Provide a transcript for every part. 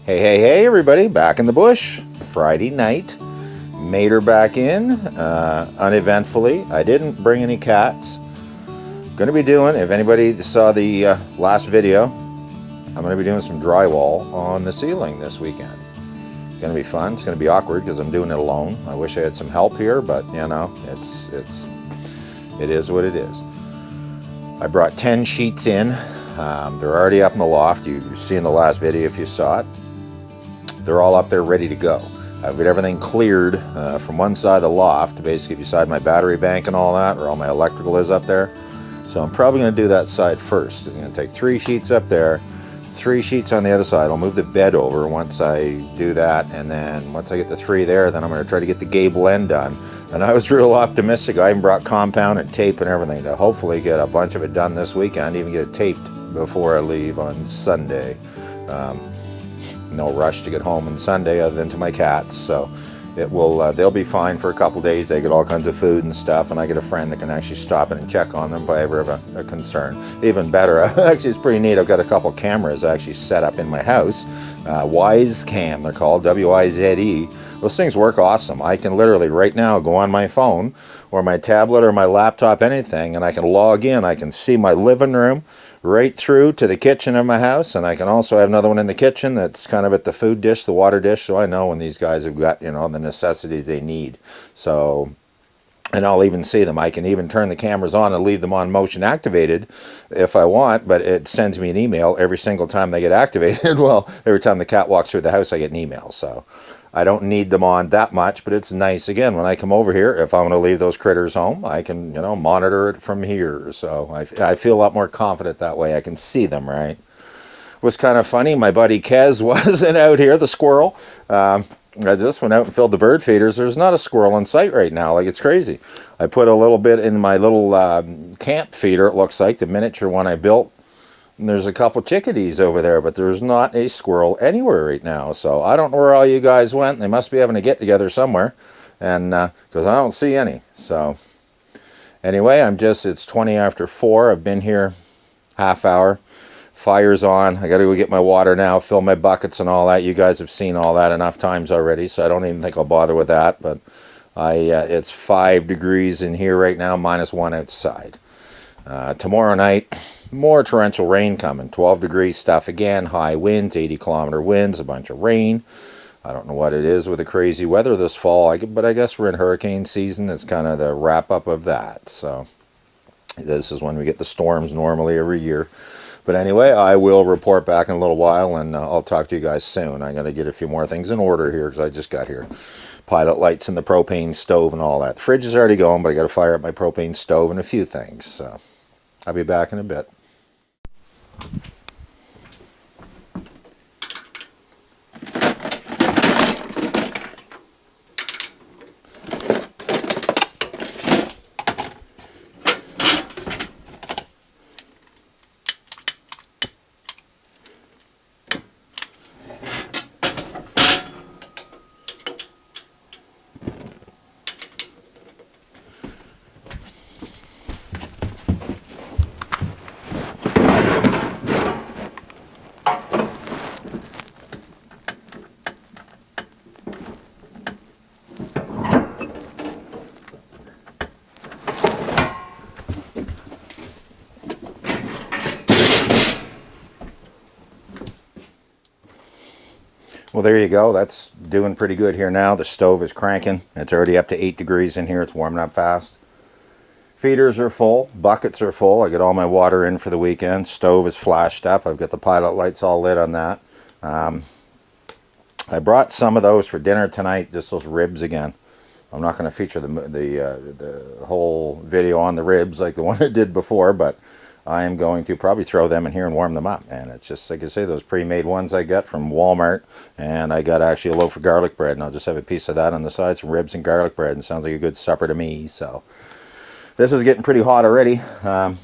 Hey everybody, back in the bush. Friday night, made her back in uneventfully. I didn't bring any cats. Gonna be doing, if anybody saw the last video, I'm gonna be doing some drywall on the ceiling this weekend. It's gonna be fun. It's gonna be awkward because I'm doing it alone. I wish I had some help here, but you know, it is what it is. I brought 10 sheets in. They're already up in the loft. You see in the last video if you saw it. They're all up there ready to go. I've got everything cleared from one side of the loft, basically beside my battery bank and all that, where all my electrical is up there. So I'm probably going to do that side first. I'm going to take 3 sheets up there, 3 sheets on the other side. I'll move the bed over once I do that, and then once I get the 3 there, then I'm going to try to get the gable end done. And I was real optimistic. I even brought compound and tape and everything to hopefully get a bunch of it done this weekend, even get it taped before I leave on Sunday. No rush to get home on Sunday other than to my cats, so it will. They'll be fine for a couple days. They get all kinds of food and stuff, and I get a friend that can actually stop in and check on them if I ever have a concern. Even better, actually it's pretty neat. I've got a couple cameras actually set up in my house. Wise Cam, they're called, W-I-Z-E. Those things work awesome. I can literally right now go on my phone or my tablet or my laptop, anything, and I can log in. I can see my living room right through to the kitchen of my house, and I can also have another one in the kitchen that's kind of at the food dish, the water dish, so I know when these guys have got, you know, the necessities they need. So, and I'll even see them. I can even turn the cameras on and leave them on motion activated if I want, but it sends me an email every single time they get activated. Well, every time the cat walks through the house, I get an email, so I don't need them on that much, but it's nice. Again, when I come over here, if I'm going to leave those critters home, I can, you know, monitor it from here. So I feel a lot more confident that way. I can see them, right? It was kind of funny. My buddy Kez wasn't out here, the squirrel. I just went out and filled the bird feeders. There's not a squirrel in sight right now. Like, it's crazy. I put a little bit in my little camp feeder, it looks like, the miniature one I built. And there's a couple chickadees over there, but there's not a squirrel anywhere right now. So I don't know where all you guys went. They must be having a get-together somewhere, and because I don't see any. So anyway, it's 20 after 4. I've been here half hour. Fire's on. I got to go get my water now, fill my buckets and all that. You guys have seen all that enough times already, so I don't even think I'll bother with that. But it's 5 degrees in here right now, -1 outside. Tomorrow night, more torrential rain coming. 12 degree stuff again, high winds, 80-kilometer winds, a bunch of rain. I don't know what it is with the crazy weather this fall, but I guess we're in hurricane season. It's kind of the wrap-up of that. So this is when we get the storms normally every year. But anyway, I will report back in a little while, and I'll talk to you guys soon. I'm going to get a few more things in order here because I just got here. Pilot lights and the propane stove and all that. The fridge is already going, but I got to fire up my propane stove and a few things. So I'll be back in a bit. Well, there you go. That's doing pretty good here now. The stove is cranking. It's already up to 8 degrees in here. It's warming up fast. Feeders are full. Buckets are full. I get all my water in for the weekend. Stove is flashed up. I've got the pilot lights all lit on that. I brought some of those for dinner tonight, just those ribs again. I'm not going to feature the whole video on the ribs like the one I did before, but I am going to probably throw them in here and warm them up. And it's just, like I say, those pre-made ones I got from Walmart. And I got actually a loaf of garlic bread, and I'll just have a piece of that on the side, some ribs and garlic bread, and sounds like a good supper to me. So this is getting pretty hot already. And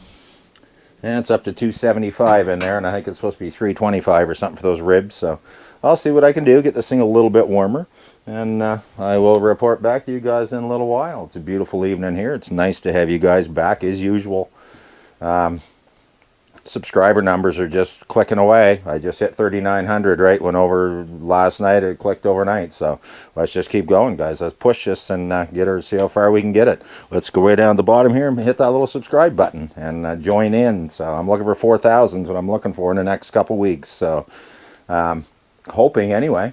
it's up to 275 in there, and I think it's supposed to be 325 or something for those ribs. So I'll see what I can do, get this thing a little bit warmer. And I will report back to you guys in a little while. It's a beautiful evening here. It's nice to have you guys back as usual. subscriber numbers are just clicking away. I just hit 3,900, right? Went over last night. It clicked overnight. So let's just keep going, guys. Let's push this and get her, see how far we can get it. Let's go way down the bottom here and hit that little subscribe button and join in. So I'm looking for 4,000 is what I'm looking for in the next couple weeks. So hoping anyway.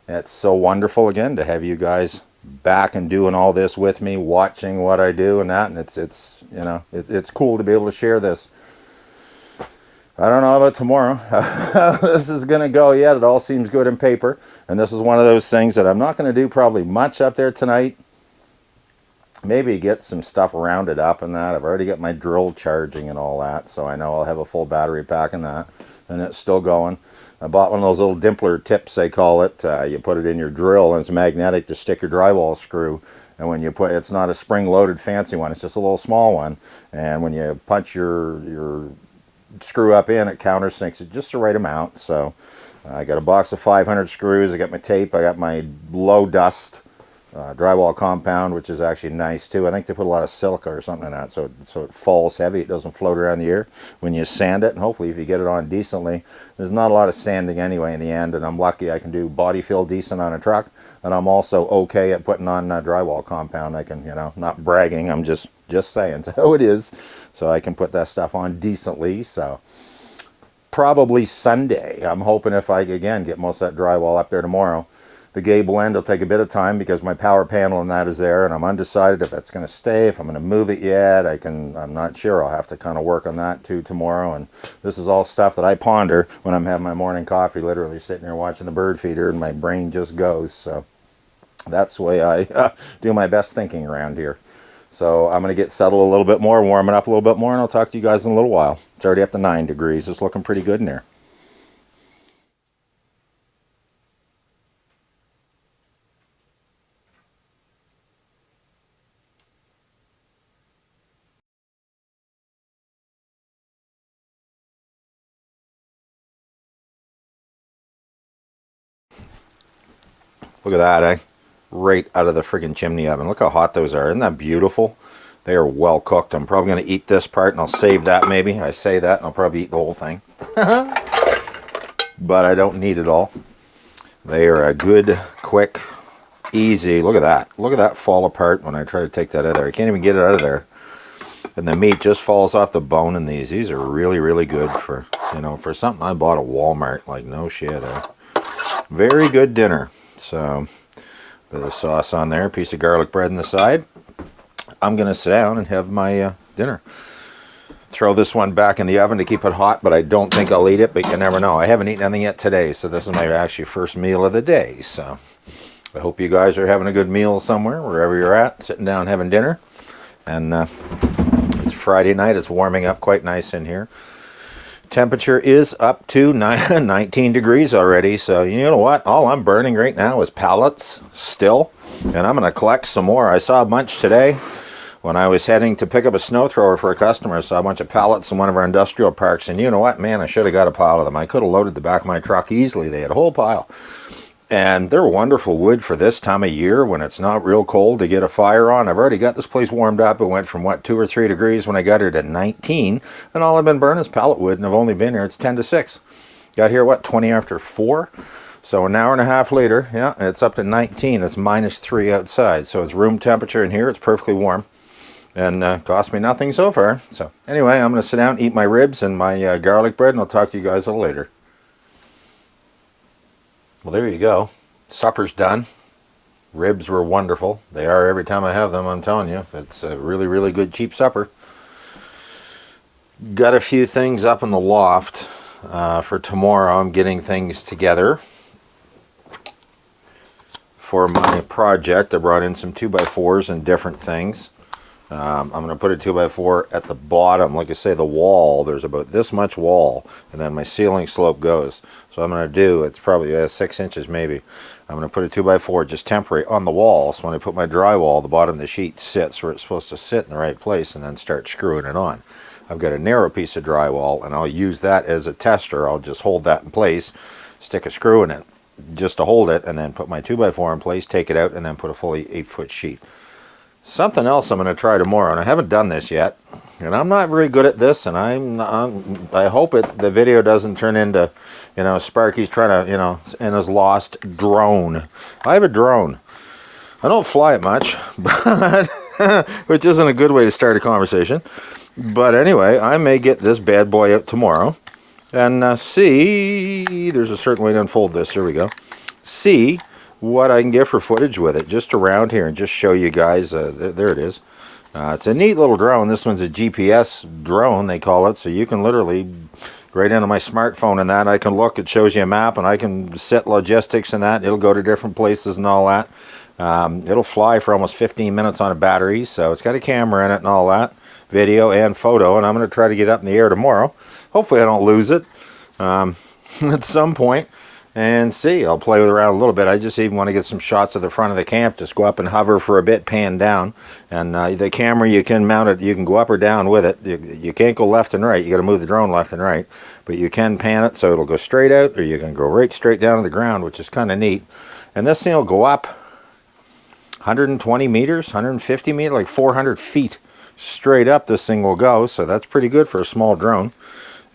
It's so wonderful again to have you guys back and doing all this with me, watching what I do and that, and it's you know, it's cool to be able to share this. I don't know about tomorrow how this is going to go yet. It all seems good in paper, and this is one of those things that I'm not going to do probably much up there tonight. Maybe get some stuff rounded up and that. I've already got my drill charging and all that, so I know I'll have a full battery pack in that, and it's still going. I bought one of those little dimpler tips, they call it. You put it in your drill, and it's magnetic to stick your drywall screw. And when you put, it's not a spring-loaded fancy one. It's just a little small one. And when you punch your screw up in, it countersinks it just the right amount. So I got a box of 500 screws. I got my tape. I got my low dust drywall compound, which is actually nice too. I think they put a lot of silica or something in that, so it falls heavy. It doesn't float around the air when you sand it, and hopefully if you get it on decently. There's not a lot of sanding anyway in the end, and I'm lucky I can do body fill decent on a truck, and I'm also okay at putting on drywall compound. I can, you know, not bragging, I'm just saying it's how it is. So I can put that stuff on decently. So probably Sunday. I'm hoping if I again get most of that drywall up there tomorrow. The gable end will take a bit of time because my power panel and that is there, and I'm undecided if that's going to stay, if I'm going to move it yet. I'm not sure. I'll have to kind of work on that too tomorrow. And this is all stuff that I ponder when I'm having my morning coffee, literally sitting there watching the bird feeder, and my brain just goes. So that's the way I do my best thinking around here. So I'm going to get settled a little bit more, warm it up a little bit more, and I'll talk to you guys in a little while. It's already up to 9 degrees. It's looking pretty good in there. Look at that, eh? Right out of the friggin' chimney oven. Look how hot those are. Isn't that beautiful? They are well cooked. I'm probably going to eat this part, and I'll save that maybe. I say that, and I'll probably eat the whole thing. But I don't need it all. They are a good, quick, easy. Look at that. Look at that fall apart when I try to take that out of there. I can't even get it out of there. And the meat just falls off the bone in these. These are really, really good for, you know, for something I bought at Walmart. Like, no shit, eh? Very good dinner. So, bit of sauce on there, piece of garlic bread on the side. I'm going to sit down and have my dinner. Throw this one back in the oven to keep it hot, but I don't think I'll eat it, but you never know. I haven't eaten anything yet today, so this is my actually first meal of the day. So, I hope you guys are having a good meal somewhere, wherever you're at, sitting down having dinner. And it's Friday night. It's warming up quite nice in here. Temperature is up to 19 degrees already, so you know what? All I'm burning right now is pallets still, and I'm going to collect some more. I saw a bunch today when I was heading to pick up a snow thrower for a customer. I saw a bunch of pallets in one of our industrial parks, and you know what? Man, I should have got a pile of them. I could have loaded the back of my truck easily. They had a whole pile. And they're wonderful wood for this time of year when it's not real cold to get a fire on. I've already got this place warmed up. It went from, what, 2 or 3 degrees when I got here to 19. And all I've been burning is pallet wood, and I've only been here, it's 10 to 6. Got here, what, 20 after 4? So an hour and a half later, yeah, it's up to 19. It's -3 outside. So it's room temperature in here. It's perfectly warm. And cost me nothing so far. So anyway, I'm going to sit down, eat my ribs and my garlic bread, and I'll talk to you guys a little later. Well, there you go. Supper's done. Ribs were wonderful. They are every time I have them, I'm telling you. It's a really, really good cheap supper. Got a few things up in the loft for tomorrow. I'm getting things together for my project. I brought in some 2x4s and different things. I'm going to put a 2x4 at the bottom. Like I say, the wall, there's about this much wall, and then my ceiling slope goes. So I'm going to do, it's probably 6 inches maybe. I'm going to put a 2x4 just temporary on the wall, so when I put my drywall, the bottom of the sheet sits where it's supposed to sit in the right place, and then start screwing it on. I've got a narrow piece of drywall, and I'll use that as a tester. I'll just hold that in place, stick a screw in it just to hold it, and then put my 2x4 in place, take it out, and then put a fully 8-foot sheet. Something else I'm going to try tomorrow, and I haven't done this yet, and I'm not very good at this, and I hope the video doesn't turn into, Sparky's trying to, in his lost drone. I have a drone. I don't fly it much, but which isn't a good way to start a conversation. But anyway, I may get this bad boy out tomorrow and see. There's a certain way to unfold this. Here we go. See what I can get for footage with it, just around here, and just show you guys. There it is. It's a neat little drone. This one's a GPS drone, they call it, so you can literally right into my smartphone and that I can look. It shows you a map, and I can set logistics and that. It'll go to different places and all that. It'll fly for almost 15 minutes on a battery, so it's got a camera in it and all that, video and photo, and I'm going to try to get up in the air tomorrow. Hopefully I don't lose it at some point. And see, I'll play with around a little bit. I just even want to get some shots of the front of the camp. Just go up and hover for a bit, pan down. And the camera, you can mount it. You can go up or down with it. You can't go left and right. You got to move the drone left and right. But you can pan it so it'll go straight out, or you can go right straight down to the ground, which is kind of neat. And this thing will go up 120 meters, 150 meters, like 400 feet straight up this thing will go. So that's pretty good for a small drone.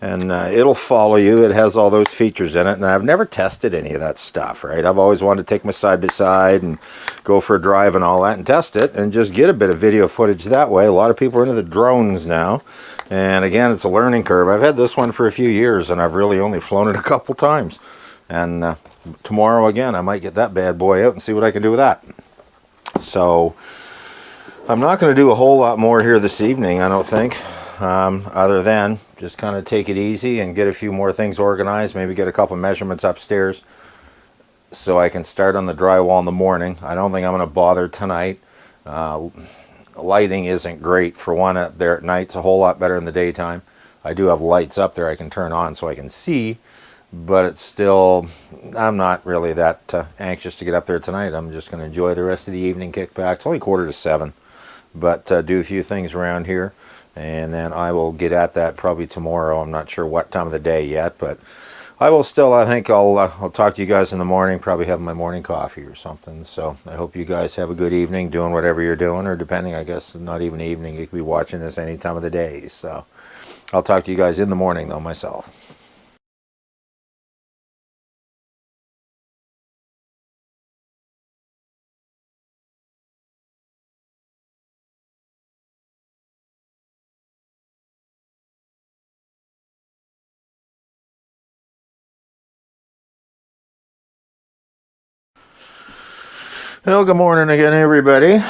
And it'll follow you. It has all those features in it, and I've never tested any of that stuff, right? I've always wanted to take my side-by-side and go for a drive and all that and test it and just get a bit of video footage that way. A lot of people are into the drones now, and again, it's a learning curve. I've had this one for a few years, and I've really only flown it a couple times. And tomorrow, again, I might get that bad boy out and see what I can do with that. So I'm not going to do a whole lot more here this evening, I don't think. Other than just kind of take it easy and get a few more things organized, maybe get a couple measurements upstairs so I can start on the drywall in the morning. I don't think I'm going to bother tonight. Lighting isn't great for one up there at night. It's a whole lot better in the daytime. I do have lights up there I can turn on so I can see, but it's still, I'm not really that anxious to get up there tonight. I'm just going to enjoy the rest of the evening, kick back. It's only 6:45, but do a few things around here. And then I will get at that probably tomorrow. I'm not sure what time of the day yet, but I will still, I think I'll talk to you guys in the morning, probably have my morning coffee or something. So I hope you guys have a good evening doing whatever you're doing, or depending, I guess, not even evening. You could be watching this any time of the day. So I'll talk to you guys in the morning, though, myself. Well, good morning again, everybody.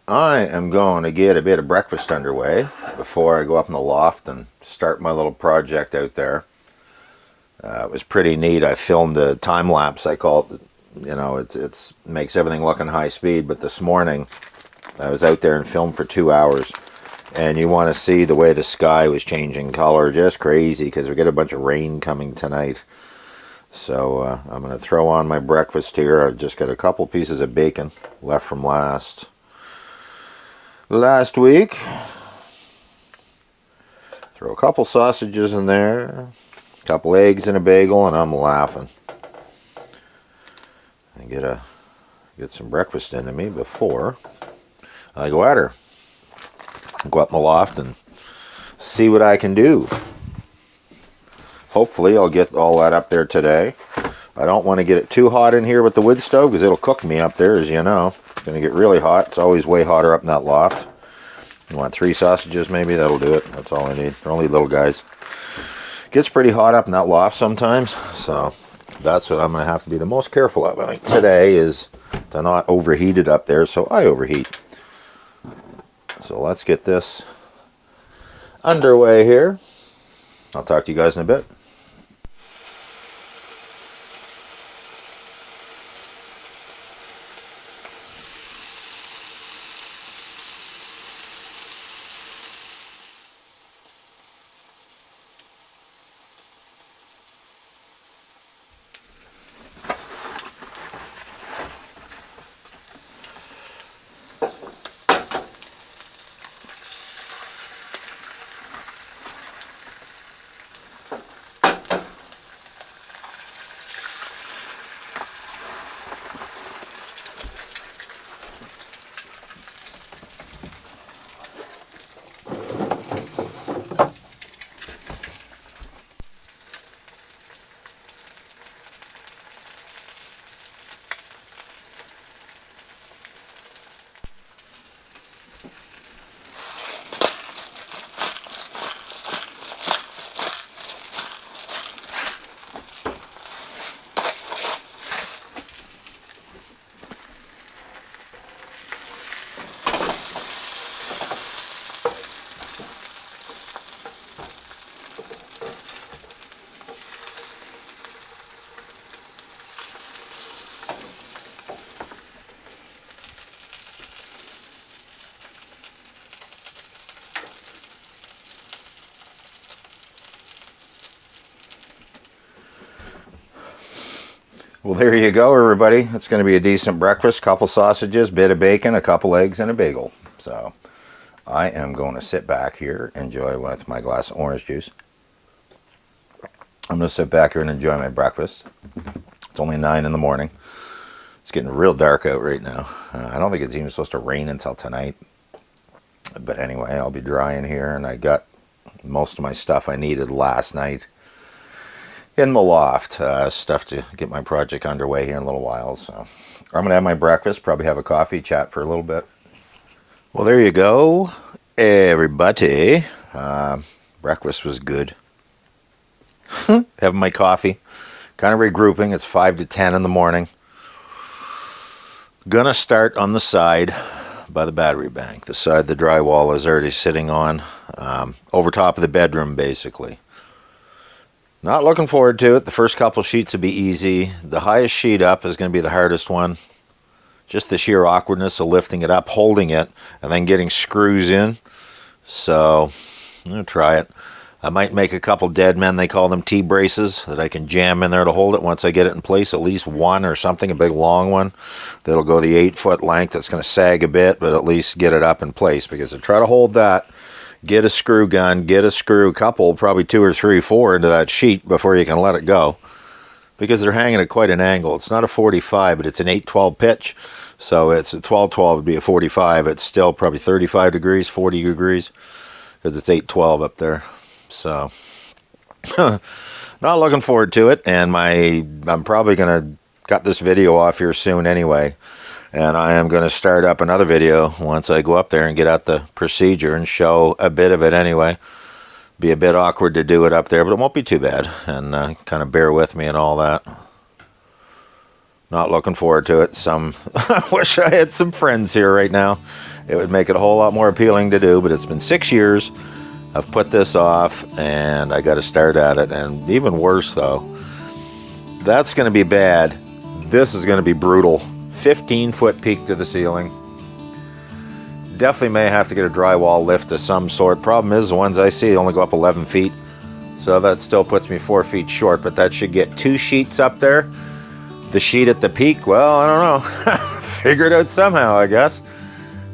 I am going to get a bit of breakfast underway before I go up in the loft and start my little project out there. It was pretty neat. I filmed a time lapse. I call it, it makes everything look in high speed. But this morning, I was out there and filmed for 2 hours, and you want to see the way the sky was changing color, just crazy, because we get a bunch of rain coming tonight. So I'm going to throw on my breakfast here. I've just got a couple pieces of bacon left from last week. Throw a couple sausages in there, a couple eggs and a bagel, and I'm laughing. I get some breakfast into me before I go at her. Go up in the loft and see what I can do. Hopefully I'll get all that up there today. I don't want to get it too hot in here with the wood stove, because it'll cook me up there, as you know. It's going to get really hot. It's always way hotter up in that loft. You want 3 sausages maybe? That'll do it. That's all I need. They're only little guys. Gets pretty hot up in that loft sometimes, so that's what I'm going to have to be the most careful of. I think today is to not overheat it up there, so I overheat. So let's get this underway here. I'll talk to you guys in a bit. Well, there you go, everybody. It's going to be a decent breakfast. Couple sausages, bit of bacon, a couple eggs, and a bagel. So I am going to sit back here, enjoy with my glass of orange juice. I'm going to sit back here and enjoy my breakfast. It's only 9 in the morning. It's getting real dark out right now. I don't think it's even supposed to rain until tonight. But anyway, I'll be drying here, and I got most of my stuff I needed last night in the loft. Stuff to get my project underway here in a little while. So I'm going to have my breakfast, probably have a coffee, chat for a little bit. Well, there you go, everybody. Breakfast was good. Having my coffee, kind of regrouping. It's 5 to 10 in the morning. Gonna start on the side by the battery bank. The side the drywall is already sitting on, over top of the bedroom, basically. Not looking forward to it. The first couple sheets will be easy. The highest sheet up is going to be the hardest one. Just the sheer awkwardness of lifting it up, holding it, and then getting screws in. So, I'm going to try it. I might make a couple dead men, they call them T-braces, that I can jam in there to hold it once I get it in place. At least one or something, a big long one. That'll go the 8-foot length. It's going to sag a bit, but at least get it up in place. Because to try to hold that, get a screw gun, get a screw couple, probably 2 or 3, 4 into that sheet before you can let it go. Because they're hanging at quite an angle. It's not a 45, but it's an 8-12 pitch. So it's a 12-12 would be a 45. It's still probably 35 degrees, 40 degrees. Because it's 8-12 up there. So, not looking forward to it. And I'm probably going to cut this video off here soon anyway. And I am going to start up another video once I go up there and get out the procedure and show a bit of it anyway. Be a bit awkward to do it up there, but it won't be too bad. And kind of bear with me and all that. Not looking forward to it. I wish I had some friends here right now. It would make it a whole lot more appealing to do, but it's been 6 years. I've put this off, and I got to start at it. And even worse, though, that's going to be bad. This is going to be brutal. 15-foot peak to the ceiling. Definitely may have to get a drywall lift of some sort. Problem is, the ones I see only go up 11 feet. So that still puts me 4 feet short, but that should get 2 sheets up there. The sheet at the peak, well, I don't know. Figure it out somehow, I guess.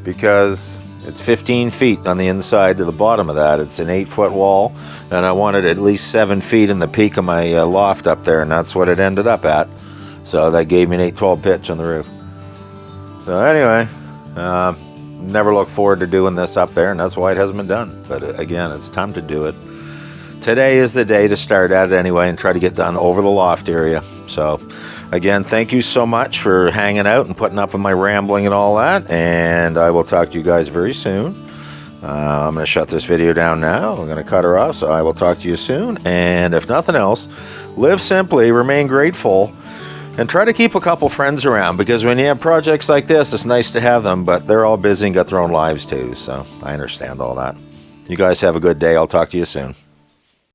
Because it's 15 feet on the inside to the bottom of that. It's an 8-foot wall, and I wanted at least 7 feet in the peak of my loft up there, and that's what it ended up at. So that gave me an 8-12 pitch on the roof. So anyway, never look forward to doing this up there, and that's why it hasn't been done. But again, it's time to do it. Today is the day to start at it anyway and try to get done over the loft area. So again, thank you so much for hanging out and putting up with my rambling and all that. And I will talk to you guys very soon. I'm going to shut this video down now. I'm going to cut her off, so I will talk to you soon. And if nothing else, live simply, remain grateful, and try to keep a couple friends around, because when you have projects like this, it's nice to have them, but they're all busy and got their own lives too. So I understand all that. You guys have a good day. I'll talk to you soon.